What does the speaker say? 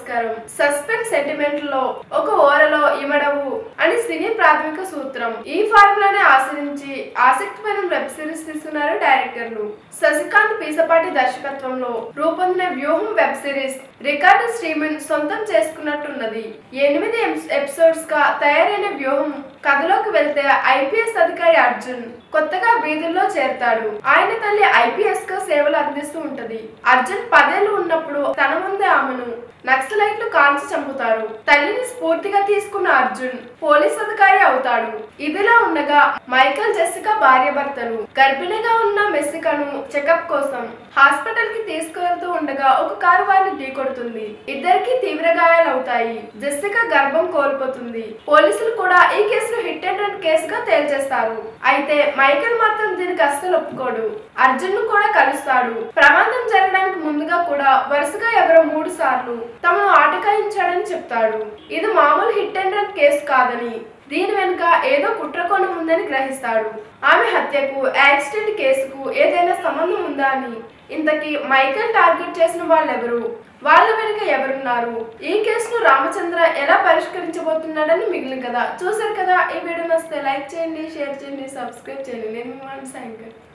నమస్కారం. Suspense sentiment లో ఒక ఓరలో ఇమడవు అని సినీ ప్రాథమిక సూత్రం. ఈ ఫార్ములాని ఆశ్రయించి ఆసక్తికరమైన వెబ్ సిరీస్ తీస్తున్నారు డైరెక్టర్లు. శశికాంత్ పీసపాటి దర్శకత్వంలో రూపొందిన వ్యూహం వెబ్ సిరీస్ రికార్డు స్ట్రీమింగ్ సొంతం చేసుకున్నట్టున్నది. 8 ఎపిసోడ్స్ గా తయారైన వ్యూహం కథలోకి వెళ్తే ఐపీఎస్ అధికారి అర్జున్ కొత్తగా వీధుల్లో చేరతాడు. ఆయన తల్లి ఐపీఎస్ గా సేవలు అందిస్తూ ఉంటది. అర్జున్ 10 ఏళ్లు ఉన్నప్పుడు తన ముందే ఆమెను నక్సలైట్లు కాల్చి చంపుతారు. తల్లిని స్ఫూర్తిగా తీసుకున్న అర్జున్ పోలీస్ అధికారి అవుతాడు. ఇదిలా ఉండగా మైకల్ జెసికా భార్యాభర్తలు గర్భిణిగా ఉన్న మెస్సికాను చెకప్ కోసం హాస్పిటల్ కి తీసుకువెళ్తూ ఉండగా ఒక కారు వారిని ఢీకొడుతుంది. ఇద్దరికి తీవ్ర గాయాలవుతాయి. జెసికా గర్భం కోల్పోతుంది. పోలీసులు కూడా ఈ కేసును హిట్ అండ్ రన్ కేసుగా తేల్చేస్తారు. అయితే మైకల్ మాత్రం దీనికి అస్సలు ఒప్పుకోడు. అర్జున్ ను కూడా కలుస్తాడు. ప్రమాదం జరగడానికి ముందుగా కూడా వరుసగా ఎవరో 3 సార్లు తమను ఆటకాయించాడని చెప్తాడు. ఇది మామూలు హిట్ అండ్ రన్ కేసు కాదని, దీని వెనుక ఏదో కుట్రకోణం ఉందని గ్రహిస్తాడు. ఆమె హత్యకు యాక్సిడెంట్ కేసుకు ఏదైనా సంబంధం ఉందా అని. ఇంతకీ మైకల్ టార్గెట్ చేసిన వాళ్ళెవరు, వాళ్ళ వెనుక ఎవరున్నారు, ఈ కేసును రామచంద్ర ఎలా పరిష్కరించబోతున్నాడని మిగిలిన కదా చూసారు కదా. ఈ వీడియో నచ్చితే లైక్ చేయండి, షేర్ చేయండి, సబ్స్క్రైబ్ చేయండి. నేను మీ శంకర్.